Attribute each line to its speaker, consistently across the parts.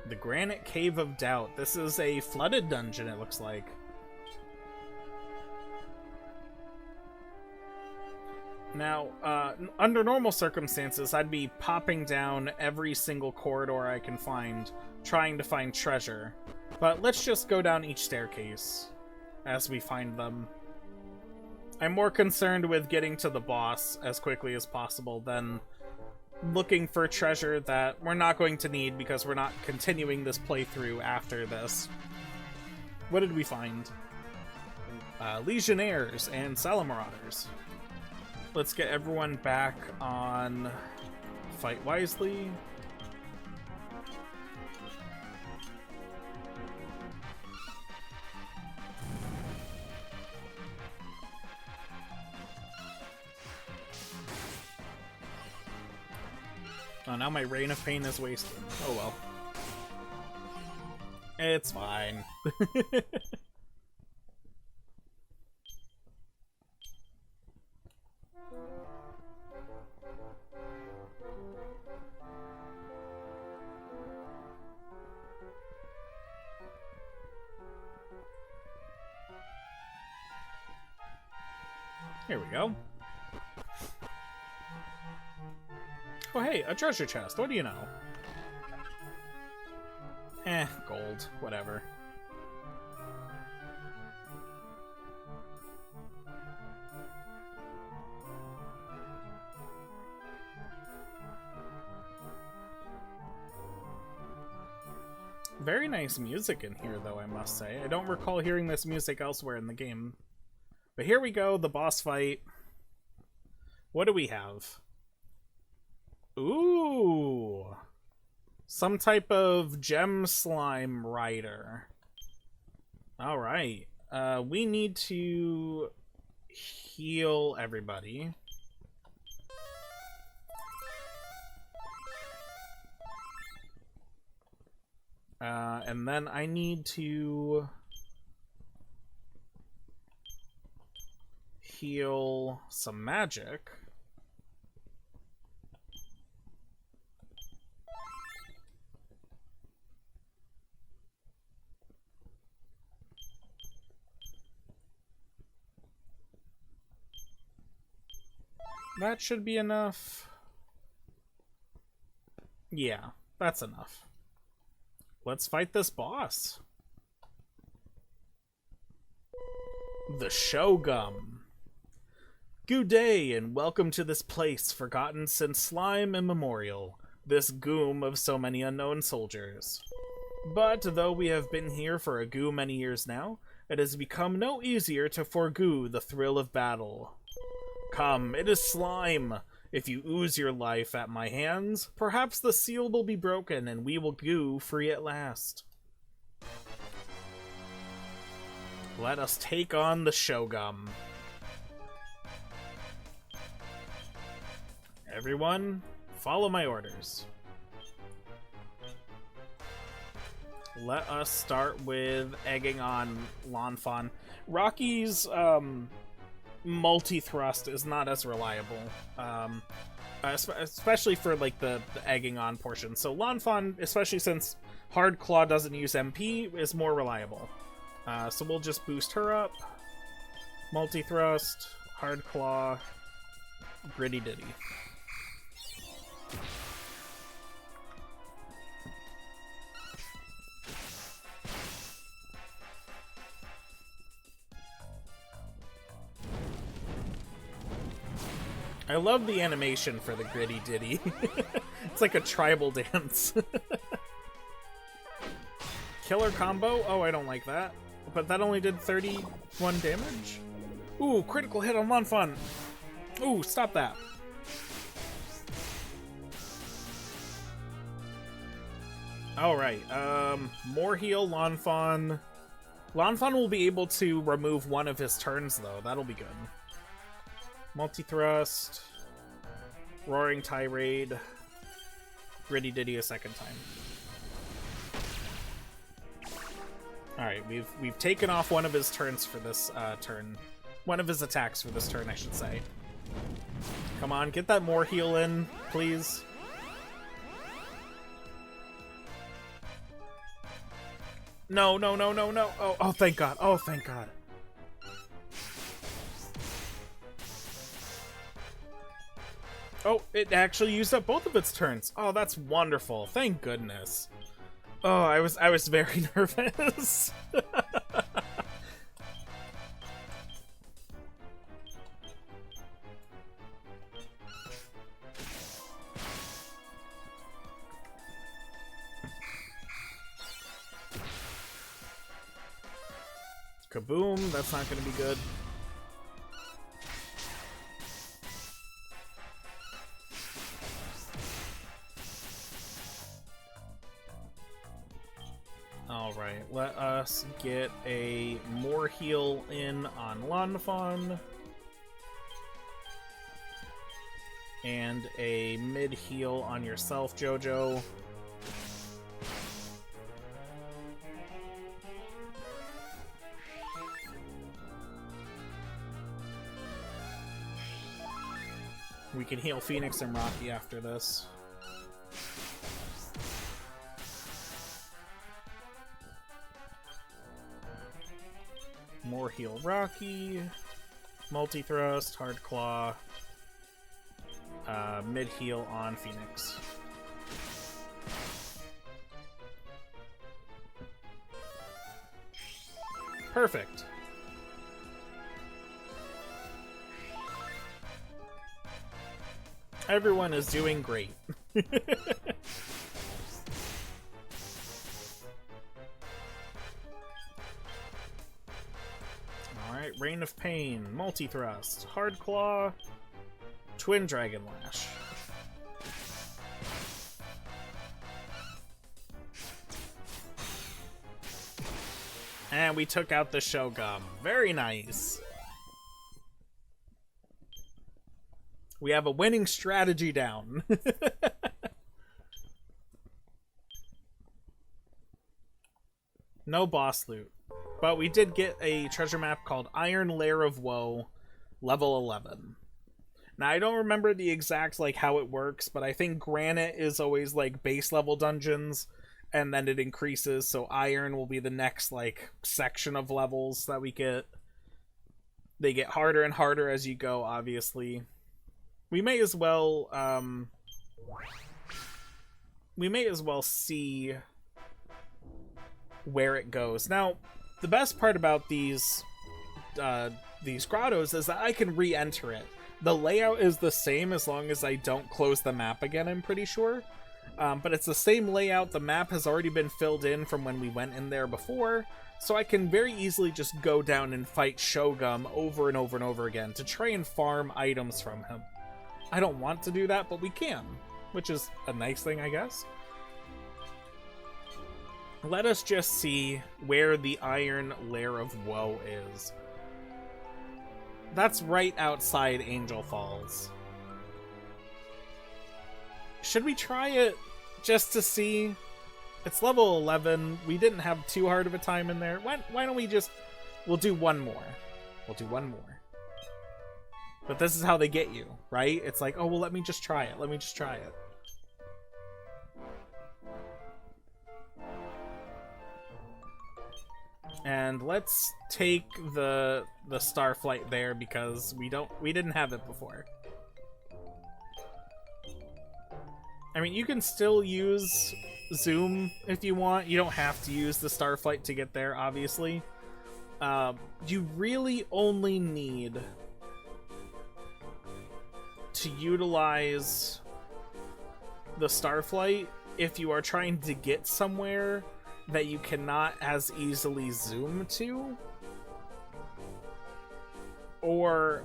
Speaker 1: The Granite Cave of Doubt. This is a flooded dungeon, it looks like. Now, under normal circumstances, I'd be popping down every single corridor I can find, trying to find treasure. But let's just go down each staircase as we find them. I'm more concerned with getting to the boss as quickly as possible than looking for treasure that we're not going to need because we're not continuing this playthrough after this. What did we find? Legionnaires and Salamarauders. Let's get everyone back on Fight Wisely. Oh, now my Reign of Pain is wasted. Oh well. It's fine. Here we go. Oh hey, a treasure chest, what do you know? Gold, whatever. Very nice music in here, though, I must say. I don't recall hearing this music elsewhere in the game. But here we go, the boss fight. What do we have? Ooh! Some type of gem slime rider. Alright. We need to heal everybody. And then I need to heal some magic. That should be enough. Yeah, that's enough. Let's fight this boss. The Shogun. Good day, and welcome to this place forgotten since slime immemorial, this goom of so many unknown soldiers. But though we have been here for a goo many years now, it has become no easier to forgoo the thrill of battle. Come, it is slime. If you ooze your life at my hands, perhaps the seal will be broken and we will goo free at last. Let us take on the Shogun. Everyone, follow my orders. Let us start with egging on Lanfan. Rocky's, multi-thrust is not as reliable, especially for like the egging on portion. So Lanfan, especially since Hard Claw doesn't use MP, is more reliable. So we'll just boost her up. Multi-thrust, Hard Claw, Gritty Ditty. I love the animation for the Gritty Ditty. It's like a tribal dance. Killer combo? Oh, I don't like that. But that only did 31 damage? Ooh, critical hit on Lanfan. Ooh, stop that. Alright, more heal Lanfan. Lanfan will be able to remove one of his turns, though. That'll be good. Multi-thrust, Roaring Tirade, Gritty Ditty a second time. Alright, we've taken off one of his turns for this turn. One of his attacks for this turn, I should say. Come on, get that more heal in, please. No, no, no, no, no. Oh, oh, thank God. Oh, thank God. Oh, it actually used up both of its turns. Oh, that's wonderful. Thank goodness. Oh, I was very nervous. Kaboom, that's not gonna be good. Alright, let us get a more heal in on Lanfon. And a mid heal on yourself, Jojo. We can heal Phoenix and Rocky after this. More heal Rocky. Multi-thrust, hard claw. Mid heal on Phoenix. Perfect. Everyone is doing great. Alright, Reign of Pain, Multi-Thrust, Hard Claw, Twin Dragon Lash. And we took out the Shogun. Very nice. We have a winning strategy down. No boss loot. But we did get a treasure map called Iron Lair of Woe, level 11. Now, I don't remember the exact, like, how it works, but I think Granite is always, like, base level dungeons, and then it increases, so Iron will be the next, like, section of levels that we get. They get harder and harder as you go, obviously. We may as well see where it goes. Now, the best part about these grottos is that I can re-enter it. The layout is the same as long as I don't close the map again, I'm pretty sure. But it's the same layout. The map has already been filled in from when we went in there before, so I can very easily just go down and fight Shogun over and over and over again to try and farm items from him. I don't want to do that, but we can, which is a nice thing, I guess. Let us just see where the Iron Lair of Woe is. That's right outside Angel Falls. Should we try it just to see? It's level 11. We didn't have too hard of a time in there. Why don't we just... We'll do one more. We'll do one more. But this is how they get you, right? It's like, oh, well, let me just try it. Let me just try it. And let's take the Starflight there because we didn't have it before. I mean, you can still use Zoom if you want. You don't have to use the Starflight to get there, obviously. You really only need to utilize the Starflight if you are trying to get somewhere that you cannot as easily zoom to, or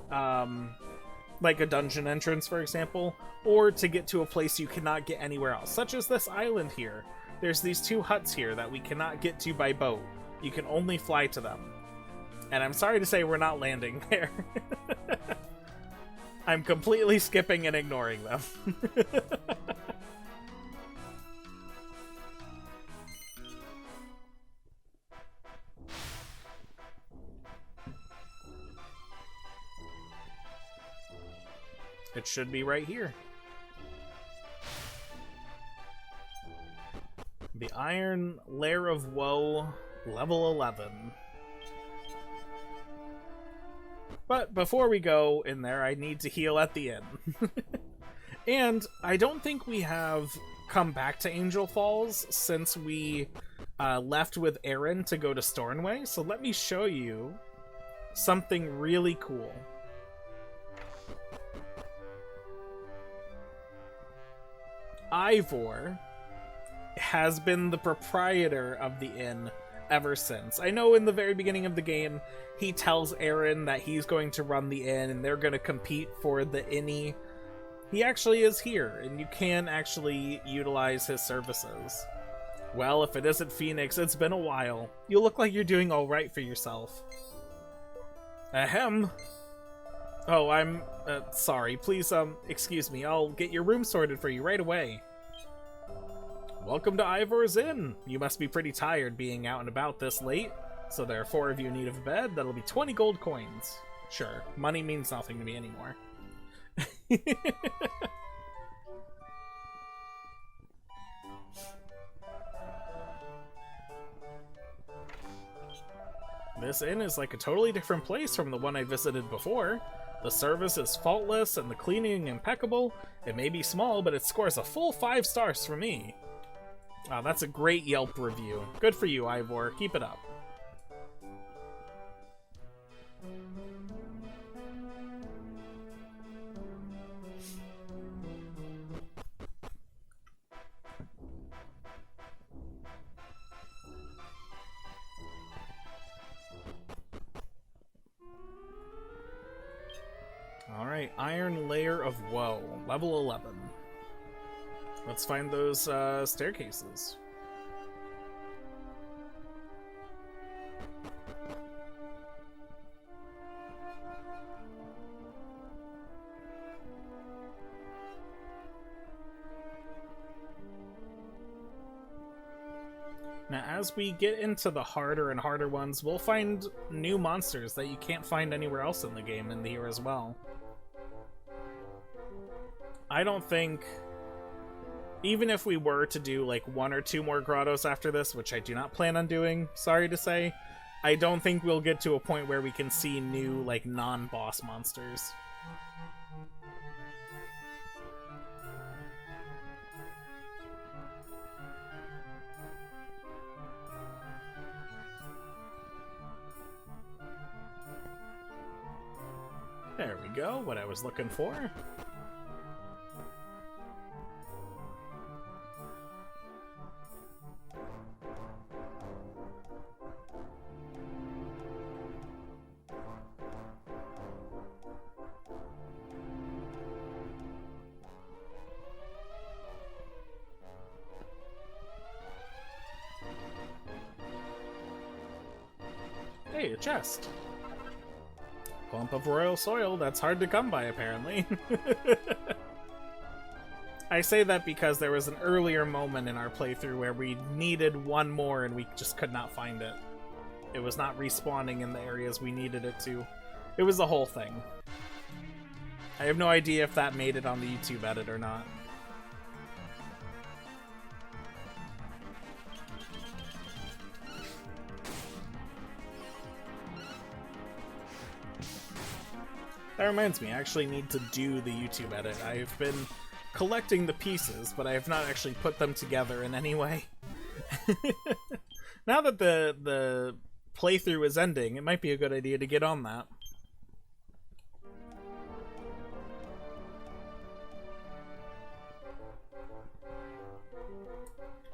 Speaker 1: like a dungeon entrance, for example, or to get to a place you cannot get anywhere else, such as this island here. There's these two huts here that we cannot get to by boat. You can only fly to them, and I'm sorry to say we're not landing there. I'm completely skipping and ignoring them. It should be right here. The Iron Lair of Woe Level 11. But before we go in there, I need to heal at the inn. And I don't think we have come back to Angel Falls since we left with Aaron to go to Stornway, so let me show you something really cool. Ivor has been the proprietor of the inn ever since. I know in the very beginning of the game, he tells Aaron that he's going to run the inn and they're going to compete for the innie. He actually is here, and you can actually utilize his services. Well, if it isn't Phoenix, it's been a while. You look like you're doing all right for yourself. Ahem. Oh, I'm sorry. Please, excuse me. I'll get your room sorted for you right away. Welcome to Ivor's Inn. You must be pretty tired being out and about this late. So there are 4 of you in need of a bed. That'll be 20 gold coins. Sure, money means nothing to me anymore. This inn is like a totally different place from the one I visited before. The service is faultless and the cleaning impeccable. It may be small, but it scores a full 5 stars for me. Wow, that's a great Yelp review. Good for you, Ivor. Keep it up. Alright, Iron Layer of Woe, level 11. Let's find those staircases. Now, as we get into the harder and harder ones, we'll find new monsters that you can't find anywhere else in the game in here as well. I don't think, even if we were to do like 1 or 2 more grottos after this, which I do not plan on doing, sorry to say, I don't think we'll get to a point where we can see new like non-boss monsters. There we go, what I was looking for. Hey, a chest. Clump of royal soil, that's hard to come by, apparently. I say that because there was an earlier moment in our playthrough where we needed 1 more and we just could not find it. It was not respawning in the areas we needed it to. It was the whole thing. I have no idea if that made it on the YouTube edit or not. That reminds me, I actually need to do the YouTube edit. I've been collecting the pieces, but I have not actually put them together in any way. Now that the playthrough is ending, it might be a good idea to get on that.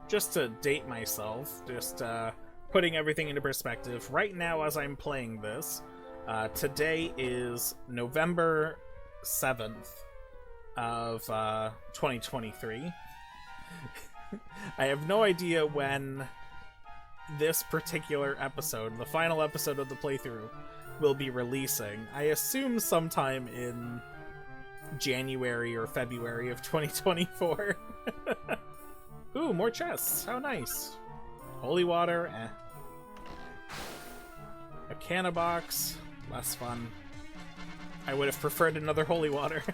Speaker 1: Just to date myself, just putting everything into perspective, right now as I'm playing this, today is November 7th of 2023. I have no idea when this particular episode, the final episode of the playthrough, will be releasing. I assume sometime in January or February of 2024. Ooh, more chests. How nice. Holy water, eh. A canna box. Less fun. I would have preferred another holy water.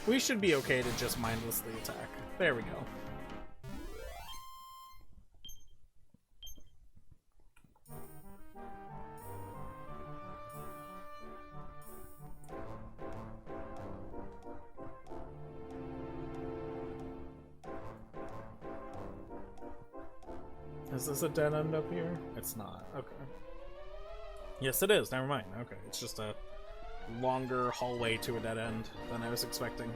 Speaker 1: We should be okay to just mindlessly attack. There we go. Is this a dead end up here? It's not. Okay. Yes, it is. Never mind. Okay, it's just a longer hallway to a dead end than I was expecting.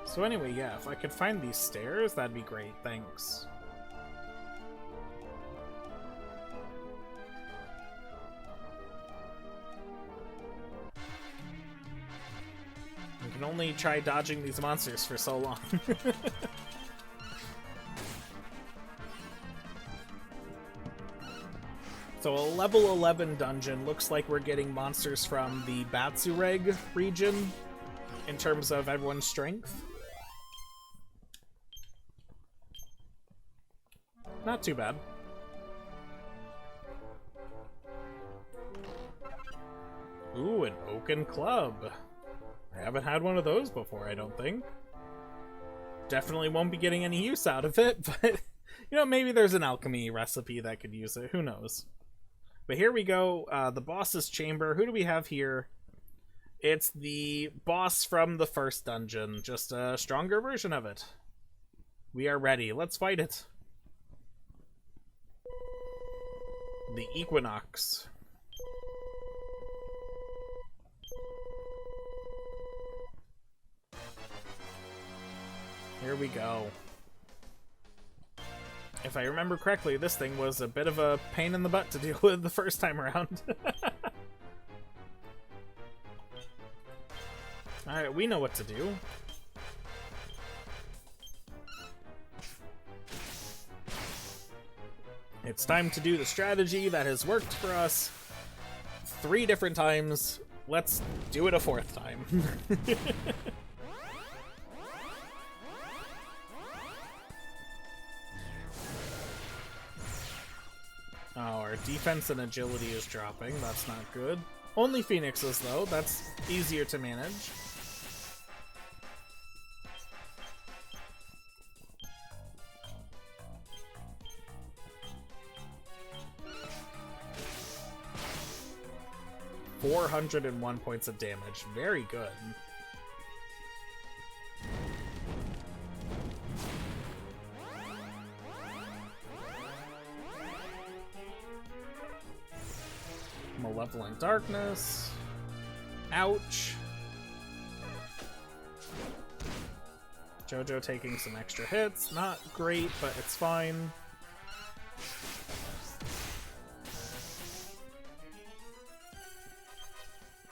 Speaker 1: So anyway, yeah, if I could find these stairs, that'd be great. Thanks. I can only try dodging these monsters for so long. So a level 11 dungeon looks like we're getting monsters from the Batsureg region in terms of everyone's strength. Not too bad. Ooh, an oaken club. I haven't had one of those before, I don't think. Definitely won't be getting any use out of it, but, you know, maybe there's an alchemy recipe that could use it. Who knows? But here we go. The boss's chamber. Who do we have here? It's the boss from the first dungeon, just a stronger version of it. We are ready. Let's fight it. The Equinox. Here we go. If I remember correctly, this thing was a bit of a pain in the butt to deal with the first time around. Alright, we know what to do. It's time to do the strategy that has worked for us 3 different times. Let's do it a 4th time. Oh, our defense and agility is dropping. That's not good. Only Phoenixes, though. That's easier to manage. $401 points of damage. Very good. Malevolent Darkness. Ouch. Jojo taking some extra hits. Not great, but it's fine.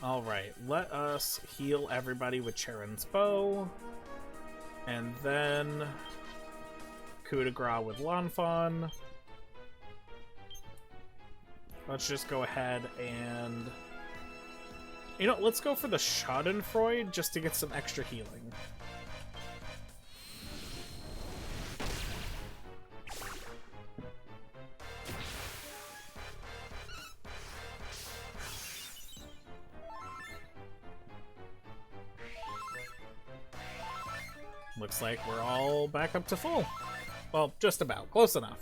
Speaker 1: Alright, let us heal everybody with Charon's Bow. And then coup de grace with Lanfon. Let's just go ahead and... You know, let's go for the Schadenfreude just to get some extra healing. Looks like we're all back up to full. Well, just about. Close enough.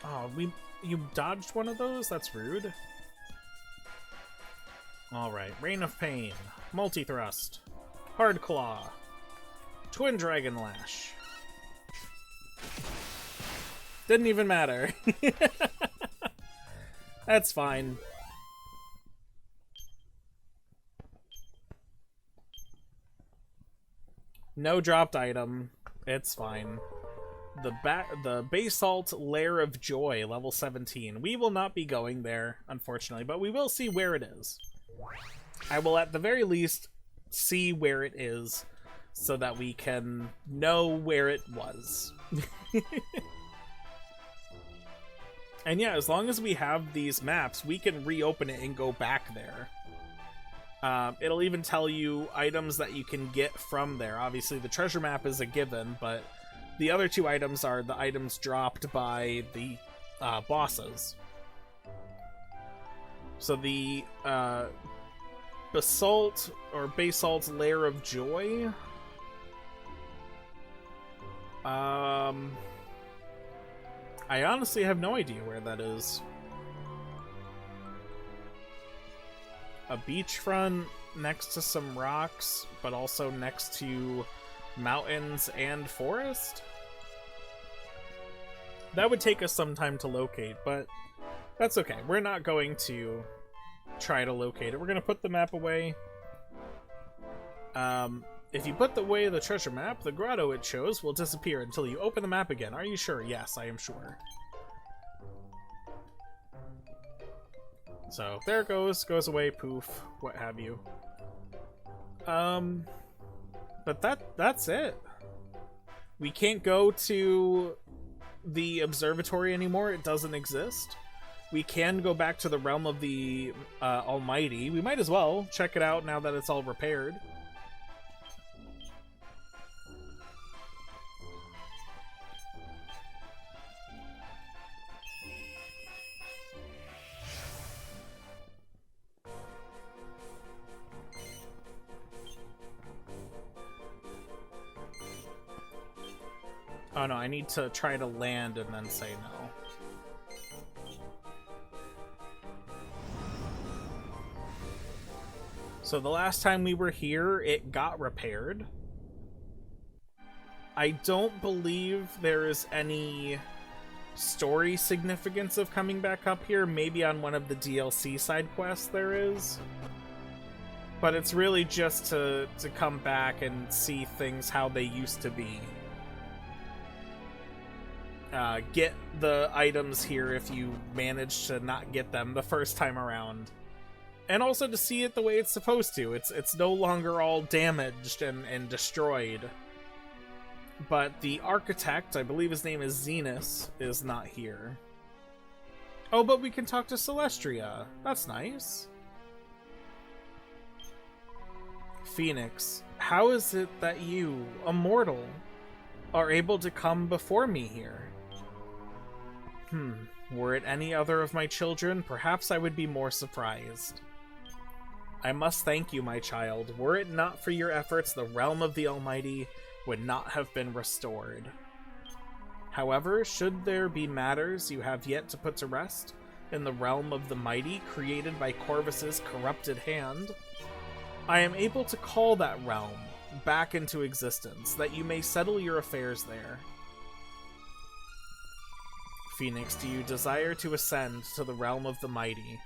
Speaker 1: Oh, you dodged one of those? That's rude. Alright, Rain of Pain, Multi-Thrust, Hard Claw, Twin Dragon Lash. Didn't even matter. That's fine. No dropped item. It's fine. The Basalt Lair of Joy, level 17. We will not be going there, unfortunately, but we will see where it is. I will at the very least see where it is so that we can know where it was. And yeah, as long as we have these maps, we can reopen it and go back there. It'll even tell you items that you can get from there. Obviously, the treasure map is a given, but the other 2 items are the items dropped by the bosses. So the Basalt or Basalt Lair of Joy. I honestly have no idea where that is. a beachfront next to some rocks, but also next to mountains and forest. That would take us some time to locate, but that's okay. We're not going to try to locate it. We're going to put the map away. If you put away the treasure map, the grotto it shows will disappear until you open the map again. Are you sure? Yes, I am sure. So there it goes away, poof, what have you. But that's it. We can't go to the observatory anymore. It doesn't exist. We can go back to the realm of the Almighty. We might as well check it out now that it's all repaired. Oh no, I need to try to land and then say no. So the last time we were here, it got repaired. I don't believe there is any story significance of coming back up here. Maybe on one of the DLC side quests there is. But it's really just to come back and see things how they used to be. Get the items here if you manage to not get them the first time around. And also to see it the way it's supposed to. It's no longer all damaged and destroyed. But the architect, I believe his name is Zenus, is not here. Oh, but we can talk to Celestria. That's nice. Phoenix, how is it that you, a mortal, are able to come before me here? Were it any other of my children, perhaps I would be more surprised. I must thank you, my child. Were it not for your efforts, the realm of the Almighty would not have been restored. However, should there be matters you have yet to put to rest in the realm of the Mighty created by Corvus's corrupted hand, I am able to call that realm back into existence, that you may settle your affairs there. Phoenix, do you desire to ascend to the realm of the Mighty?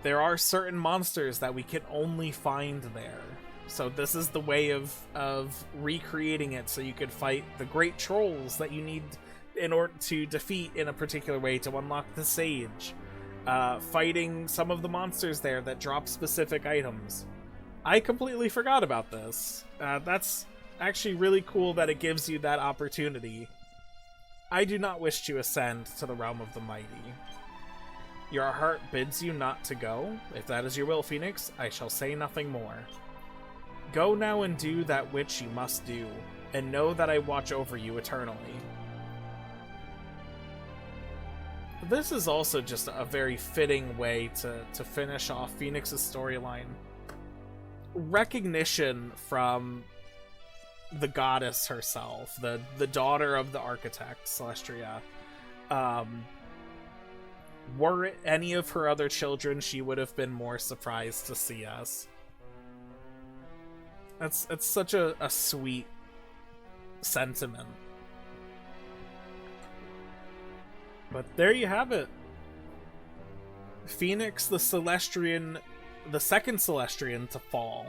Speaker 1: There are certain monsters that we can only find there. So this is the way of recreating it so you could fight the great trolls that you need in order to defeat in a particular way to unlock the Sage. Fighting some of the monsters there that drop specific items. I completely forgot about this. That's actually really cool that it gives you that opportunity. I do not wish to ascend to the realm of the Mighty. Your heart bids you not to go. If that is your will, Phoenix, I shall say nothing more. Go now and do that which you must do, and know that I watch over you eternally. This is also just a very fitting way to finish off Phoenix's storyline. Recognition from the goddess herself, the daughter of the architect, Celestria. Were it any of her other children, she would have been more surprised to see us. It's such a sweet sentiment. But there you have it. Phoenix, the Celestrian, the second Celestrian to fall.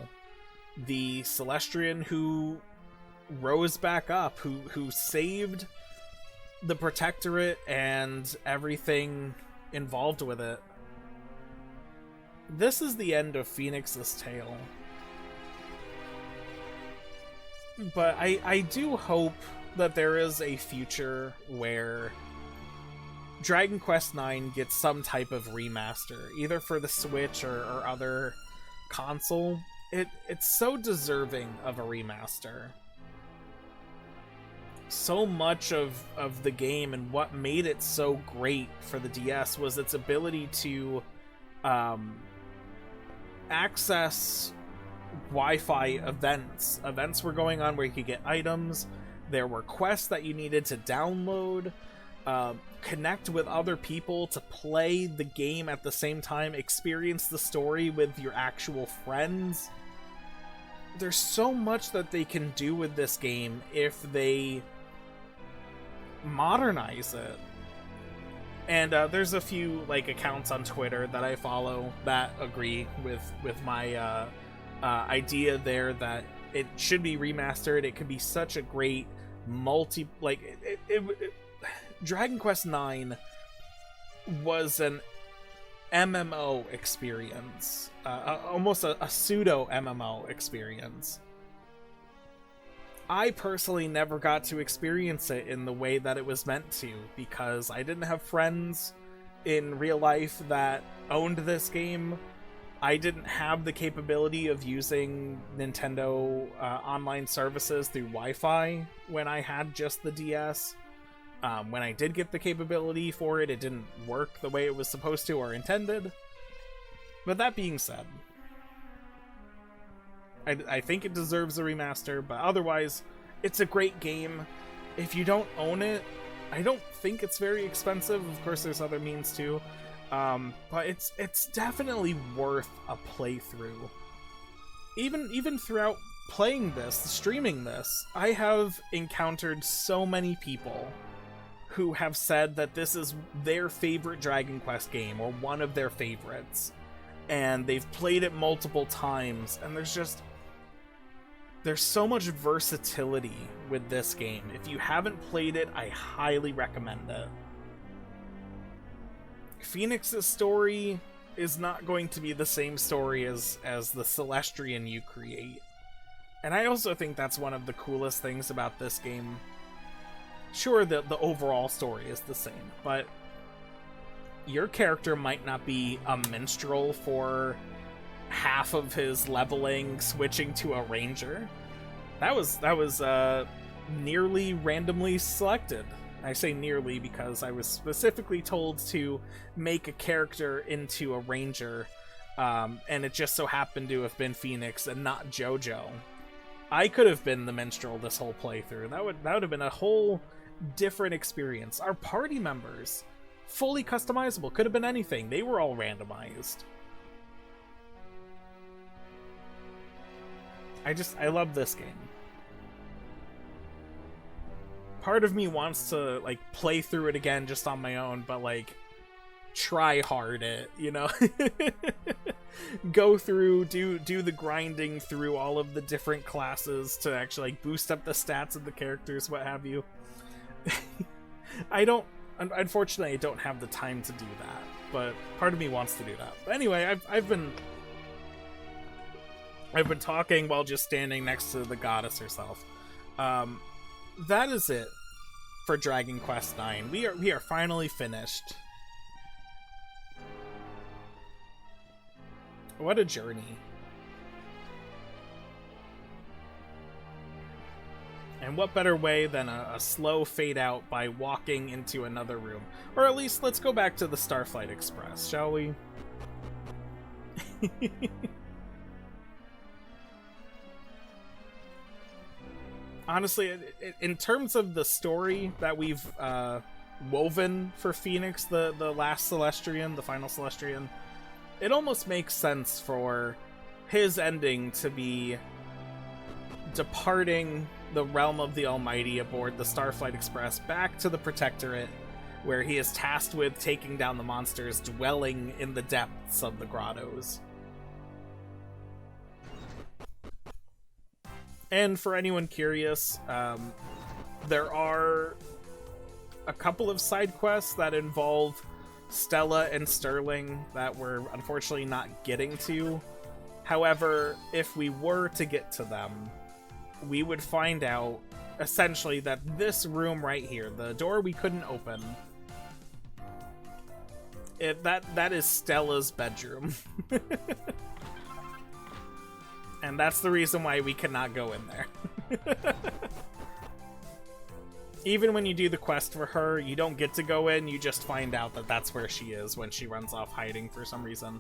Speaker 1: The Celestrian who rose back up, who saved the Protectorate and everything involved with it. This is the end of Phoenix's tale. But I do hope that there is a future where Dragon Quest IX gets some type of remaster, either for the Switch or other console. It's so deserving of a remaster. So much of the game and what made it so great for the DS was its ability to access Wi-Fi events. Events were going on where you could get items. There were quests that you needed to download. connect with other people to play the game at the same time, experience the story with your actual friends. There's so much that they can do with this game if they modernize it. And there's a few like accounts on Twitter that I follow that agree with my idea there, that it should be remastered. It could be such a great Dragon Quest IX was an MMO experience, almost a pseudo MMO experience. I personally never got to experience it in the way that it was meant to, because I didn't have friends in real life that owned this game. I didn't have the capability of using Nintendo online services through Wi-Fi when I had just the DS. When I did get the capability for it, it didn't work the way it was supposed to or intended. But that being said, I think it deserves a remaster, but otherwise, it's a great game. If you don't own it, I don't think it's very expensive. Of course, there's other means too. But it's definitely worth a playthrough. Even throughout playing this, streaming this, I have encountered so many people who have said that this is their favorite Dragon Quest game, or one of their favorites. And they've played it multiple times, and there's so much versatility with this game. If you haven't played it, I highly recommend it. Phoenix's story is not going to be the same story as the Celestrian you create. And I also think that's one of the coolest things about this game. Sure, the overall story is the same, but your character might not be a minstrel for half of his leveling, switching to a ranger. That was nearly randomly selected. I say nearly because I was specifically told to make a character into a ranger, and it just so happened to have been Phoenix and not JoJo. I could have been the minstrel this whole playthrough. That would have been a whole different experience. Our party members, fully customizable, could have been anything. They were all randomized. I love this game. Part of me wants to like play through it again just on my own, but like try hard it, you know? Go through, do the grinding through all of the different classes to actually like boost up the stats of the characters, what have you. Unfortunately, I don't have the time to do that, but part of me wants to do that. But anyway, I've been talking while just standing next to the goddess herself. That is it for Dragon Quest IX. We are finally finished. What a journey. And what better way than a slow fade out by walking into another room? Or at least let's go back to the Starflight Express, shall we? Honestly, in terms of the story that we've woven for Phoenix, the last Celestrian, the final Celestrian, it almost makes sense for his ending to be departing the realm of the Almighty aboard the Starflight Express back to the Protectorate, where he is tasked with taking down the monsters dwelling in the depths of the grottos. And for anyone curious, there are a couple of side quests that involve Stella and Sterling that we're unfortunately not getting to. However, if we were to get to them, we would find out essentially that this room right here, the door we couldn't open, that is Stella's bedroom. And that's the reason why we cannot go in there. Even when you do the quest for her, you don't get to go in, you just find out that that's where she is when she runs off hiding for some reason.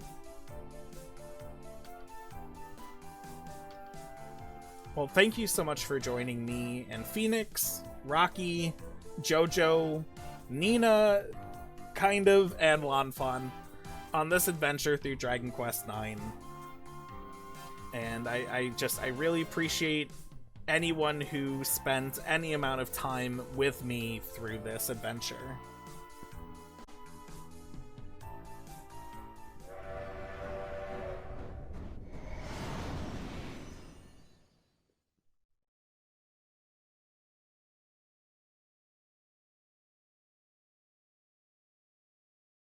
Speaker 1: Well, thank you so much for joining me and Phoenix, Rocky, JoJo, Nina, kind of, and Lanfan on this adventure through Dragon Quest IX. And I really appreciate anyone who spent any amount of time with me through this adventure.